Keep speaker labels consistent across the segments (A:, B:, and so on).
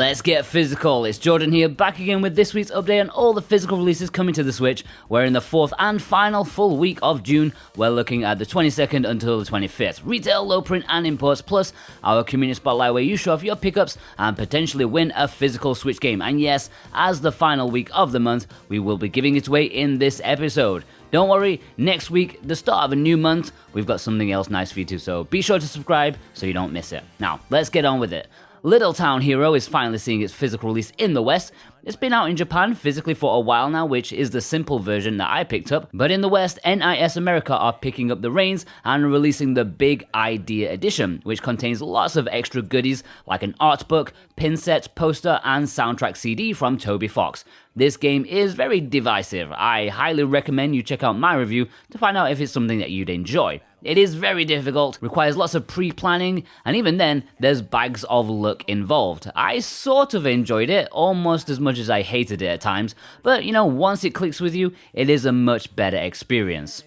A: Let's get physical. It's Jordan here, back again with this week's update on all the physical releases coming to the Switch. We're in the fourth and final full week of June. We're looking at the 22nd until the 25th. Retail, low print and imports, plus our community spotlight where you show off your pickups and potentially win a physical Switch game. And yes, as the final week of the month, we will be giving it away in this episode. Don't worry, next week, the start of a new month, we've got something else nice for you too, so be sure to subscribe so you don't miss it. Now, let's get on with it. Little Town Hero is finally seeing its physical release in the West. It's been out in Japan physically for a while now, which is the simple version that I picked up, but in the West, NIS America are picking up the reins and releasing the Big Idea Edition, which contains lots of extra goodies like an art book, pin set, poster, and soundtrack CD from Toby Fox. This game is very divisive. I highly recommend you check out my review to find out if it's something that you'd enjoy. It is very difficult, requires lots of pre-planning, and even then, there's bags of luck involved. I sort of enjoyed it, almost as much as I hated it at times, but once it clicks with you, it is a much better experience.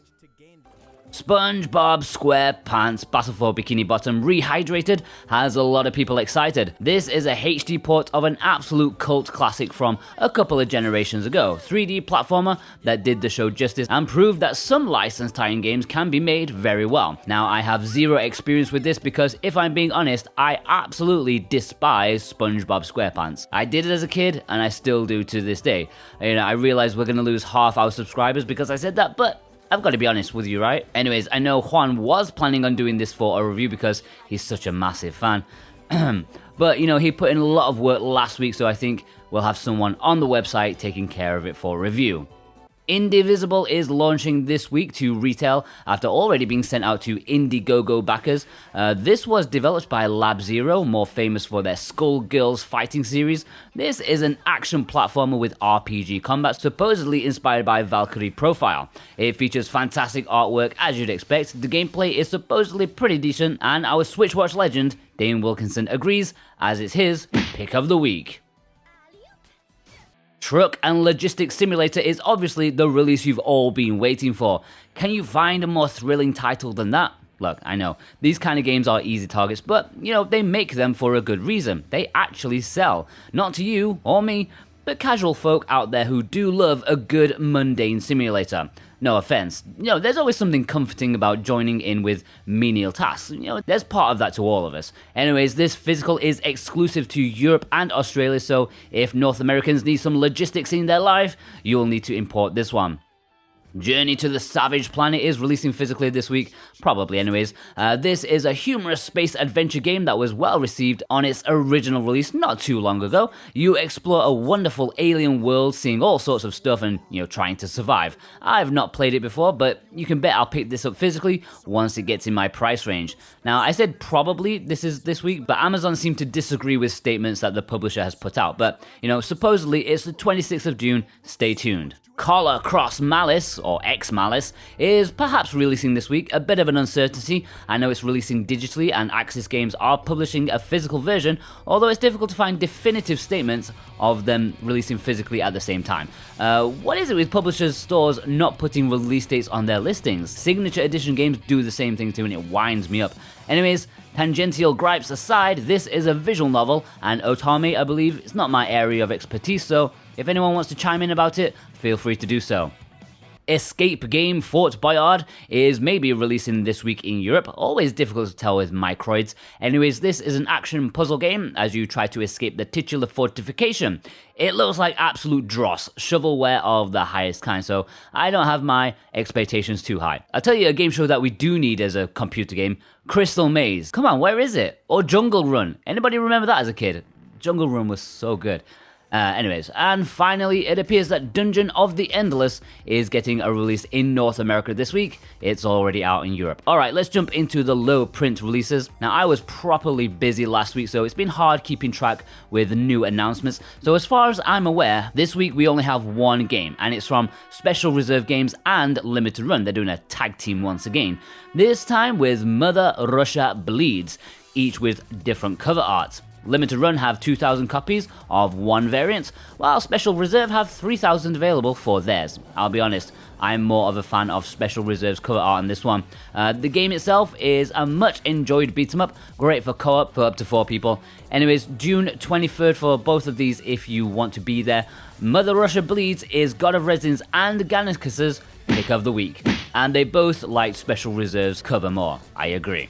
A: SpongeBob SquarePants Battle for Bikini Bottom Rehydrated has a lot of people excited. This is a HD port of an absolute cult classic from a couple of generations ago. 3D platformer that did the show justice and proved that some licensed tie-in games can be made very well. Now, I have zero experience with this because if I'm being honest, I absolutely despise SpongeBob SquarePants. I did it as a kid and I still do to this day. I realize we're going to lose half our subscribers because I said that, but I've got to be honest with you, right? Anyways, I know Juan was planning on doing this for a review because he's such a massive fan. But, he put in a lot of work last week, so I think we'll have someone on the website taking care of it for review. Indivisible is launching this week to retail after already being sent out to Indiegogo backers. This was developed by Lab Zero, more famous for their Skullgirls fighting series. This is an action platformer with RPG combat, supposedly inspired by Valkyrie Profile. It features fantastic artwork as you'd expect, the gameplay is supposedly pretty decent, and our SwitchWatch legend, Dane Wilkinson, agrees, as it's his pick of the week. Truck and Logistics Simulator is obviously the release you've all been waiting for. Can you find a more thrilling title than that? Look, I know, these kind of games are easy targets, but, they make them for a good reason. They actually sell. Not to you or me, but casual folk out there who do love a good mundane simulator. No offense. There's always something comforting about joining in with menial tasks. There's part of that to all of us. Anyways, this physical is exclusive to Europe and Australia, so if North Americans need some logistics in their life, you'll need to import this one. Journey to the Savage Planet is releasing physically this week, probably anyways. This is a humorous space adventure game that was well received on its original release not too long ago. You explore a wonderful alien world, seeing all sorts of stuff and, trying to survive. I've not played it before, but you can bet I'll pick this up physically once it gets in my price range. Now, I said probably this is this week, but Amazon seemed to disagree with statements that the publisher has put out. But, supposedly it's the 26th of June, stay tuned. Collar Cross Malice, or X Malice, is perhaps releasing this week, a bit of an uncertainty. I know it's releasing digitally and Axis Games are publishing a physical version, although it's difficult to find definitive statements of them releasing physically at the same time. What is it with publishers' stores not putting release dates on their listings? Signature Edition games do the same thing too and it winds me up. Anyways, tangential gripes aside, this is a visual novel, and Otome, I believe, is not my area of expertise, so if anyone wants to chime in about it, feel free to do so. Escape game Fort Boyard is maybe releasing this week in Europe. Always difficult to tell with microids. Anyways, this is an action puzzle game as you try to escape the titular fortification. It looks like absolute dross, shovelware of the highest kind, so I don't have my expectations too high. I'll tell you a game show that we do need as a computer game, Crystal Maze. Come on, where is it? Or Jungle Run. Anybody remember that as a kid? Jungle Run was so good. Anyways, and finally, it appears that Dungeon of the Endless is getting a release in North America this week. It's already out in Europe. Alright, let's jump into the low print releases. Now, I was properly busy last week, so it's been hard keeping track with new announcements. So as far as I'm aware, this week we only have one game, and it's from Special Reserve Games and Limited Run. They're doing a tag team once again. This time with Mother Russia Bleeds, each with different cover art. Limited Run have 2,000 copies of one variant, while Special Reserve have 3,000 available for theirs. I'll be honest, I'm more of a fan of Special Reserve's cover art on this one. The game itself is a much enjoyed beat 'em up, great for co-op for up to 4 people. Anyways, June 23rd for both of these if you want to be there. Mother Russia Bleeds is God of Resins and Gannicus's pick of the week, and they both like Special Reserve's cover more, I agree.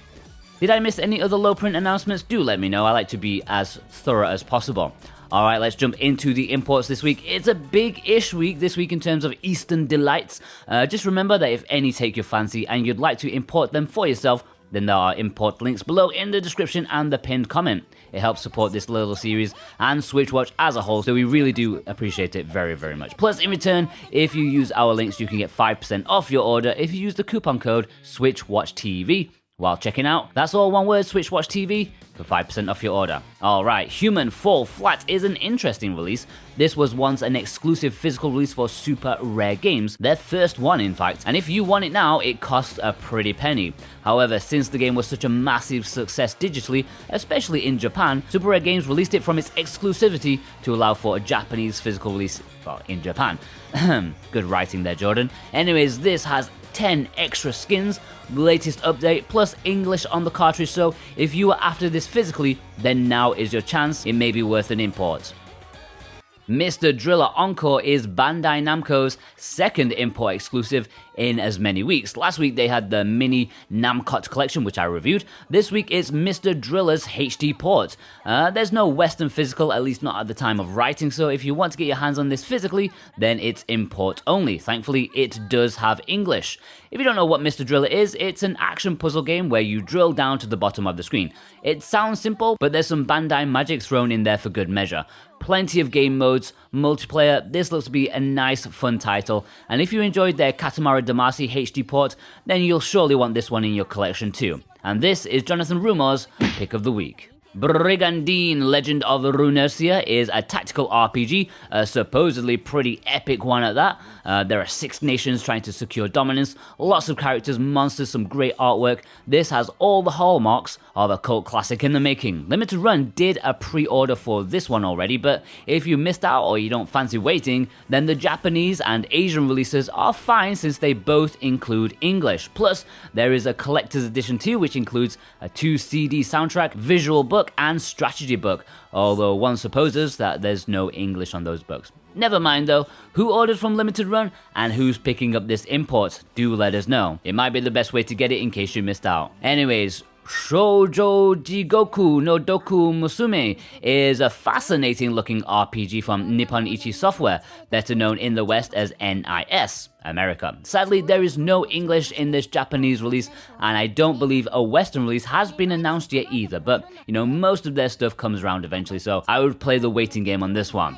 A: Did I miss any other low print announcements? Do let me know, I like to be as thorough as possible. Alright, let's jump into the imports this week. It's a big-ish week this week in terms of Eastern delights. Just remember that if any take your fancy and you'd like to import them for yourself, then there are import links below in the description and the pinned comment. It helps support this little series and SwitchWatch as a whole, so we really do appreciate it very, very much. Plus, in return, if you use our links, you can get 5% off your order if you use the coupon code SwitchWatchTV while checking out. That's all one word, SwitchWatchTV, for 5% off your order. Alright, Human Fall Flat is an interesting release. This was once an exclusive physical release for Super Rare Games, their first one in fact, and if you want it now, it costs a pretty penny. However, since the game was such a massive success digitally, especially in Japan, Super Rare Games released it from its exclusivity to allow for a Japanese physical release, well, in Japan. Good writing there, Jordan. Anyways, this has 10 extra skins, the latest update, plus English on the cartridge, so if you are after this physically, then now is your chance. It may be worth an import. Mr. Driller Encore is Bandai Namco's second import exclusive in as many weeks. Last week they had the mini Namcot collection, which I reviewed. This week it's Mr. Driller's HD port. There's no Western physical, at least not at the time of writing, so if you want to get your hands on this physically, then it's import only. Thankfully, it does have English. If you don't know what Mr. Driller is, it's an action puzzle game where you drill down to the bottom of the screen. It sounds simple, but there's some Bandai magic thrown in there for good measure. Plenty of game modes, multiplayer. This looks to be a nice, fun title, and if you enjoyed their Katamari Damacy HD port, then you'll surely want this one in your collection too. And this is Jonathan Rumor's pick of the week. Brigandine Legend of Runersia is a tactical RPG, a supposedly pretty epic one at that. There are 6 nations trying to secure dominance, lots of characters, monsters, some great artwork. This has all the hallmarks of a cult classic in the making. Limited Run did a pre-order for this one already, but if you missed out or you don't fancy waiting, then the Japanese and Asian releases are fine since they both include English. Plus, there is a collector's edition too, which includes a 2 CD soundtrack, visual book, and strategy book, although one supposes that there's no English on those books. Never mind though, who ordered from Limited Run and who's picking up this import? Do let us know. It might be the best way to get it in case you missed out. Anyways, SHOUJO JIGOKU no Doku Musume is a fascinating looking RPG from Nippon Ichi Software, better known in the West as NIS, America. Sadly, there is no English in this Japanese release, and I don't believe a Western release has been announced yet either, but you know, most of their stuff comes around eventually, so I would play the waiting game on this one.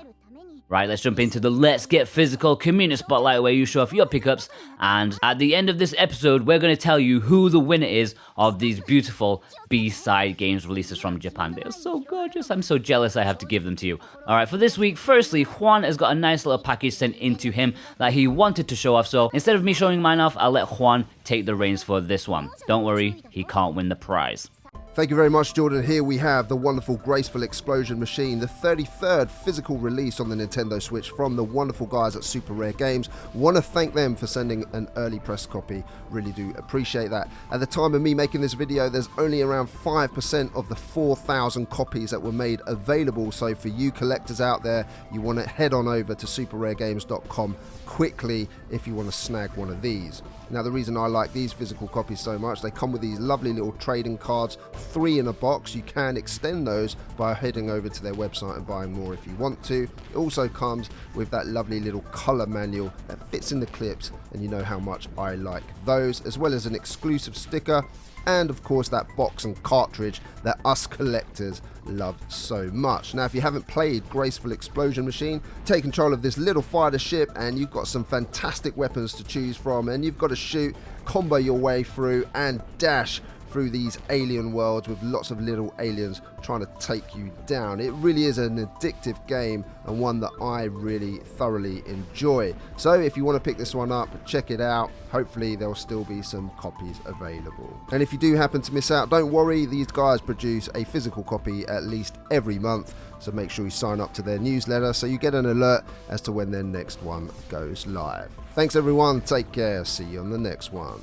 A: Right, let's jump into the Let's Get Physical community spotlight where you show off your pickups, and at the end of this episode we're going to tell you who the winner is of these beautiful B-side games releases from Japan. They're so gorgeous, I'm so jealous I have to give them to you. Alright, for this week, firstly, Juan has got a nice little package sent into him that he wanted to show off, so instead of me showing mine off, I'll let Juan take the reins for this one. Don't worry, he can't win the prize.
B: Thank you very much, Jordan. Here we have the wonderful Graceful Explosion Machine, the 33rd physical release on the Nintendo Switch from the wonderful guys at Super Rare Games. Want to thank them for sending an early press copy. Really do appreciate that. At the time of me making this video, there's only around 5% of the 4,000 copies that were made available. So for you collectors out there, you want to head on over to superraregames.com quickly if you want to snag one of these. Now, the reason I like these physical copies so much, they come with these lovely little trading cards, 3 in a box. You can extend those by heading over to their website and buying more if you want to. It also comes with that lovely little color manual that fits in the clips, and you know how much I like those, as well as an exclusive sticker, and of course that box and cartridge that us collectors love so much. Now, if you haven't played Graceful Explosion Machine, take control of this little fighter ship and you've got some fantastic weapons to choose from, and you've got to shoot, combo your way through and dash through these alien worlds with lots of little aliens trying to take you down. It really is an addictive game and one that I really thoroughly enjoy. So if you want to pick this one up, check it out. Hopefully there'll still be some copies available. And if you do happen to miss out, don't worry, these guys produce a physical copy at least every month. So make sure you sign up to their newsletter so you get an alert as to when their next one goes live. Thanks everyone, take care, see you on the next one.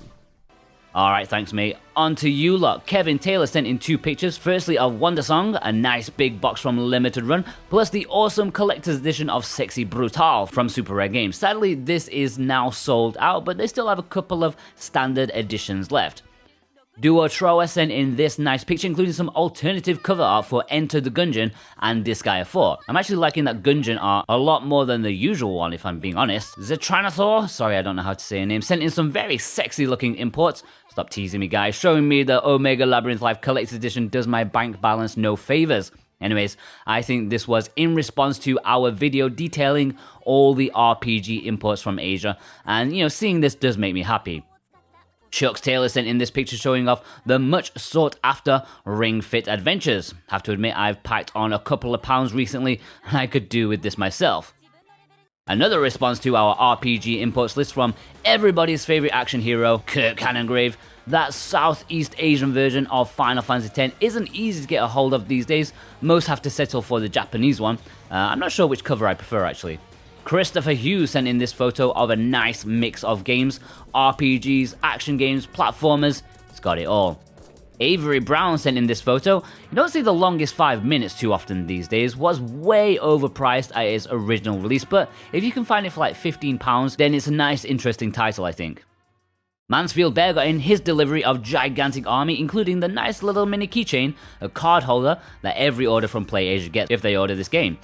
A: Alright, thanks mate. On to you lot. Kevin Taylor sent in 2 pictures. Firstly of Wonder Song, a nice big box from Limited Run, plus the awesome collector's edition of Sexy Brutal from Super Rare Games. Sadly, this is now sold out, but they still have a couple of standard editions left. Duo Troa sent in this nice picture, including some alternative cover art for Enter the Gungeon and Disgaea 4. I'm actually liking that Gungeon art a lot more than the usual one, if I'm being honest. Zetranathor, sorry I don't know how to say her name, sent in some very sexy looking imports. Stop teasing me guys, showing me the Omega Labyrinth Life Collector's Edition does my bank balance no favors. Anyways, I think this was in response to our video detailing all the RPG imports from Asia, and seeing this does make me happy. Chucks Taylor sent in this picture showing off the much sought after Ring Fit Adventures. Have to admit I've packed on a couple of pounds recently and I could do with this myself. Another response to our RPG imports list from everybody's favorite action hero, Kirk Canongrave. That Southeast Asian version of Final Fantasy X isn't easy to get a hold of these days. Most have to settle for the Japanese one. I'm not sure which cover I prefer actually. Christopher Hughes sent in this photo of a nice mix of games, RPGs, action games, platformers, it's got it all. Avery Brown sent in this photo. You don't see the longest 5 minutes too often these days, was way overpriced at its original release, but if you can find it for like £15, then it's a nice interesting title I think. Mansfield Bear got in his delivery of Gigantic Army, including the nice little mini keychain, a card holder that every order from Play Asia gets if they order this game.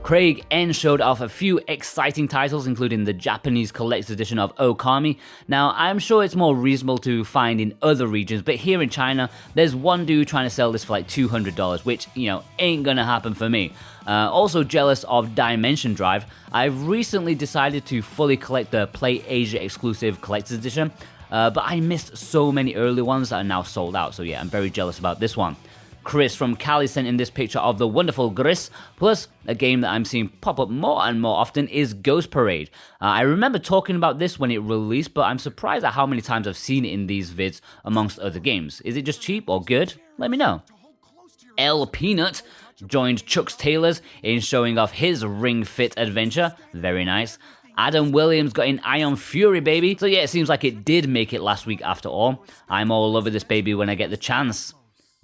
A: Craig N showed off a few exciting titles, including the Japanese collector's edition of Okami. Now, I'm sure it's more reasonable to find in other regions, but here in China, there's one dude trying to sell this for like $200, which, ain't gonna happen for me. Also jealous of Dimension Drive, I've recently decided to fully collect the Play Asia exclusive collector's edition, but I missed so many early ones that are now sold out, so yeah, I'm very jealous about this one. Chris from Cali sent in this picture of the wonderful Gris, plus a game that I'm seeing pop up more and more often is Ghost Parade. I remember talking about this when it released, but I'm surprised at how many times I've seen it in these vids amongst other games. Is it just cheap or good? Let me know. L Peanut joined Chucks Taylor's in showing off his Ring Fit adventure. Very nice. Adam Williams got in Ion Fury, baby. So yeah, it seems like it did make it last week after all. I'm all over this baby when I get the chance.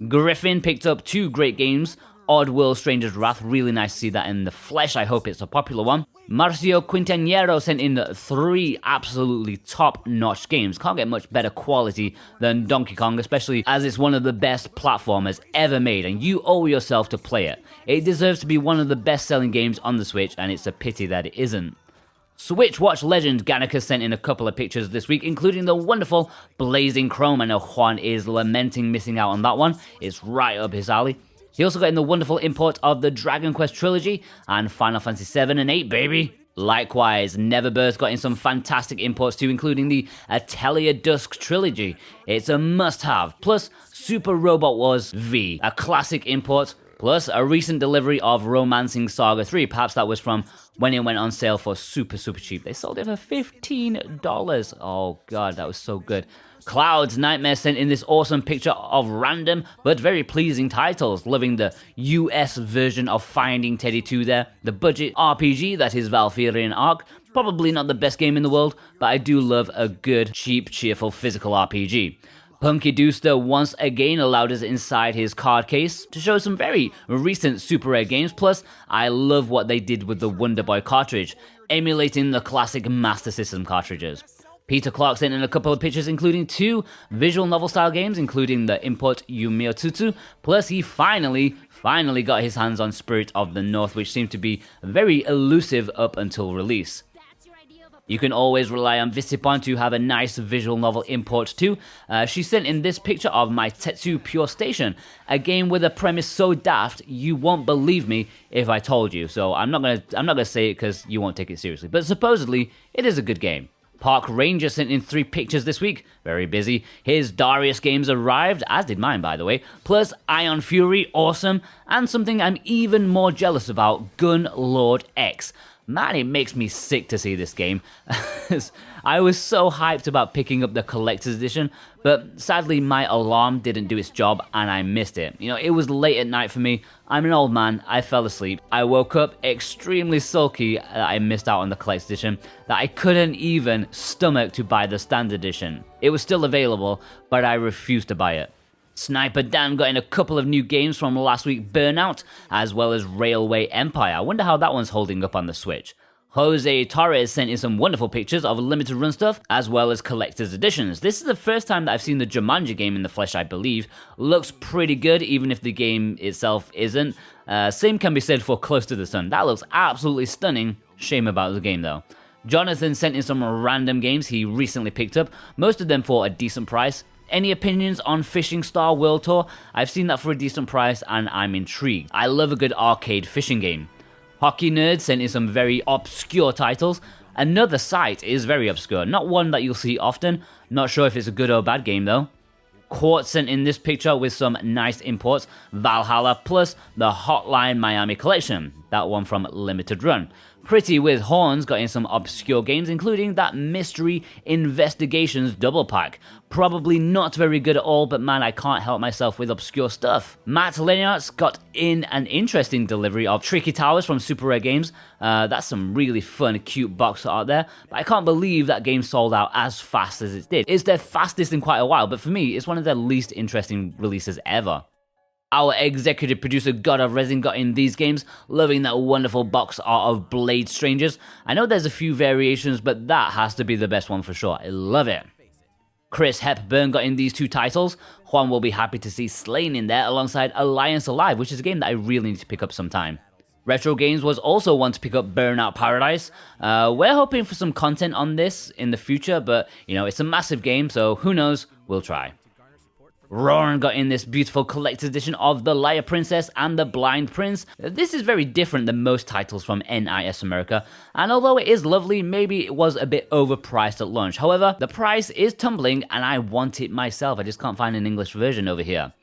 A: Griffin picked up 2 great games. Oddworld Stranger's Wrath, really nice to see that in the flesh, I hope it's a popular one. Marcio Quintanero sent in 3 absolutely top-notch games. Can't get much better quality than Donkey Kong, especially as it's one of the best platformers ever made, and you owe yourself to play it. It deserves to be one of the best-selling games on the Switch, and it's a pity that it isn't. SwitchWatch legend Ganica sent in a couple of pictures this week, including the wonderful Blazing Chrome. I know Juan is lamenting missing out on that one. It's right up his alley. He also got in the wonderful import of the Dragon Quest trilogy and Final Fantasy 7 and 8, baby. Likewise, Neverburst got in some fantastic imports too, including the Atelier Dusk trilogy. It's a must-have. Plus, Super Robot Wars V, a classic import. Plus, a recent delivery of Romancing Saga 3, perhaps that was from when it went on sale for super cheap. They sold it for $15. Oh god, that was so good. Cloud's Nightmare sent in this awesome picture of random but very pleasing titles. Loving the US version of Finding Teddy 2 there. The budget RPG that is Valkyrian Arc. Probably not the best game in the world, but I do love a good, cheap, cheerful physical RPG. Punky Dooster once again allowed us inside his card case to show some very recent Super Rare games, plus I love what they did with the Wonder Boy cartridge, emulating the classic Master System cartridges. Peter Clark sent in a couple of pictures including 2 visual novel style games, including the import Yumio Tsutsu, plus he finally got his hands on Spirit of the North, which seemed to be very elusive up until release. You can always rely on Visipon to have a nice visual novel import too. She sent in this picture of My Tetsu Pure Station, a game with a premise so daft you won't believe me if I told you. So I'm not gonna say it because you won't take it seriously. But supposedly it is a good game. Park Ranger sent in 3 pictures this week. Very busy. His Darius games arrived, as did mine by the way. Plus Ion Fury, awesome. And something I'm even more jealous about, Gun Lord X. Man, it makes me sick to see this game. I was so hyped about picking up the collector's edition, but sadly my alarm didn't do its job and I missed it. You know, it was late at night for me. I'm an old man, I fell asleep. I woke up extremely sulky that I missed out on the collector's edition, that I couldn't even stomach to buy the standard edition. It was still available, but I refused to buy it. Sniper Dan got in a couple of new games from last week, Burnout, as well as Railway Empire. I wonder how that one's holding up on the Switch. Jose Torres sent in some wonderful pictures of limited run stuff, as well as collector's editions. This is the first time that I've seen the Jumanji game in the flesh, I believe. Looks pretty good, even if the game itself isn't. Same can be said for Close to the Sun. That looks absolutely stunning. Shame about the game though. Jonathan sent in some random games he recently picked up, most of them for a decent price. Any opinions on Fishing Star World Tour? I've seen that for a decent price and I'm intrigued. I love a good arcade fishing game. Hockey Nerd sent in some very obscure titles. Another site is very obscure, not one that you'll see often. Not sure if it's a good or bad game though. Court sent in this picture with some nice imports, Valhalla plus the Hotline Miami collection, that one from Limited Run. Pretty with Horns got in some obscure games, including that Mystery Investigations double pack. Probably not very good at all, but man, I can't help myself with obscure stuff. Matt Leniart's got in an interesting delivery of Tricky Towers from Super Rare Games. That's some really fun, cute box art there, but I can't believe that game sold out as fast as it did. It's their fastest in quite a while, but for me, it's one of their least interesting releases ever. Our executive producer God of Resin got in these games, loving that wonderful box art of Blade Strangers. I know there's a few variations, but that has to be the best one for sure. I love it. Chris Hepburn got in these 2 titles. Juan will be happy to see Slain in there alongside Alliance Alive, which is a game that I really need to pick up sometime. Retro Games was also one to pick up Burnout Paradise. We're hoping for some content on this in the future, but you know, it's a massive game, so who knows, we'll try. Rune got in this beautiful collector's edition of The Liar Princess and The Blind Prince. This is very different than most titles from NIS America, and although it is lovely, maybe it was a bit overpriced at launch. However, the price is tumbling and I want it myself. I just can't find an English version over here.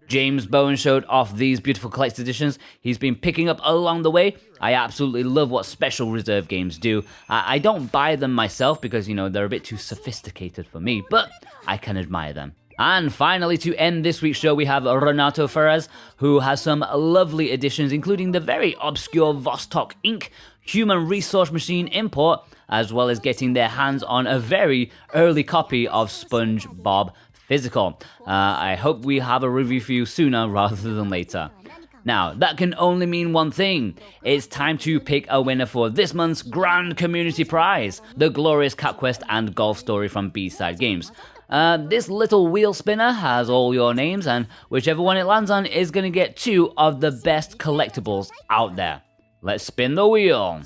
A: James Bowen showed off these beautiful collector's editions he's been picking up along the way. I absolutely love what Special Reserve games do. I don't buy them myself because, you know, they're a bit too sophisticated for me, but I can admire them. And finally, to end this week's show, we have Renato Ferraz, who has some lovely additions, including the very obscure Vostok Inc. Human Resource Machine import, as well as getting their hands on a very early copy of SpongeBob Physical. I hope we have a review for you sooner rather than later. Now, that can only mean one thing. It's time to pick a winner for this month's Grand Community Prize, the Glorious Cat Quest and Golf Story from B-Side Games. This little wheel spinner has all your names, and whichever one it lands on is going to get 2 of the best collectibles out there. Let's spin the wheel.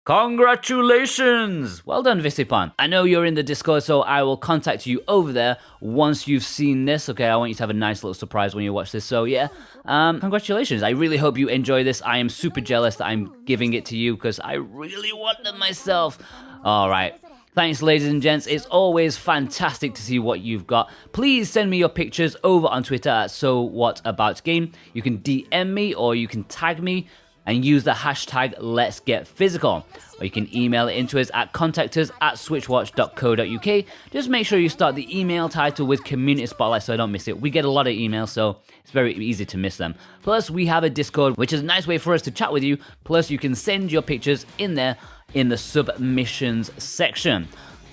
A: Congratulations! Well done, Visipan. I know you're in the Discord, so I will contact you over there once you've seen this. Okay, I want you to have a nice little surprise when you watch this. So yeah, congratulations. I really hope you enjoy this. I am super jealous that I'm giving it to you because I really want them myself. All right. Thanks, ladies and gents. It's always fantastic to see what you've got. Please send me your pictures over on Twitter at SoWhatAboutGame. You can DM me or you can tag me and use the hashtag Let's Get Physical. Or you can email it into us at contactors@switchwatch.co.uk. Just make sure you start the email title with Community Spotlight so I don't miss it. We get a lot of emails, so it's very easy to miss them. Plus, we have a Discord, which is a nice way for us to chat with you. Plus, you can send your pictures in there in the submissions section.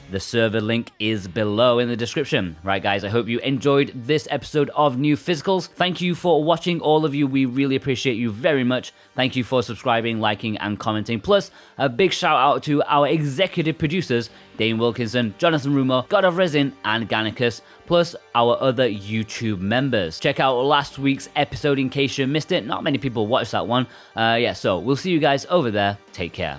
A: The server link is below in the description. Right, guys, I hope you enjoyed this episode of New Physicals. Thank you for watching, all of you. We really appreciate you very much. Thank you for subscribing, liking, and commenting. Plus, a big shout out to our executive producers, Dane Wilkinson, Jonathan Rumo, God of Resin, and Gannicus, plus our other YouTube members. Check out last week's episode in case you missed it. Not many people watched that one. So we'll see you guys over there. Take care.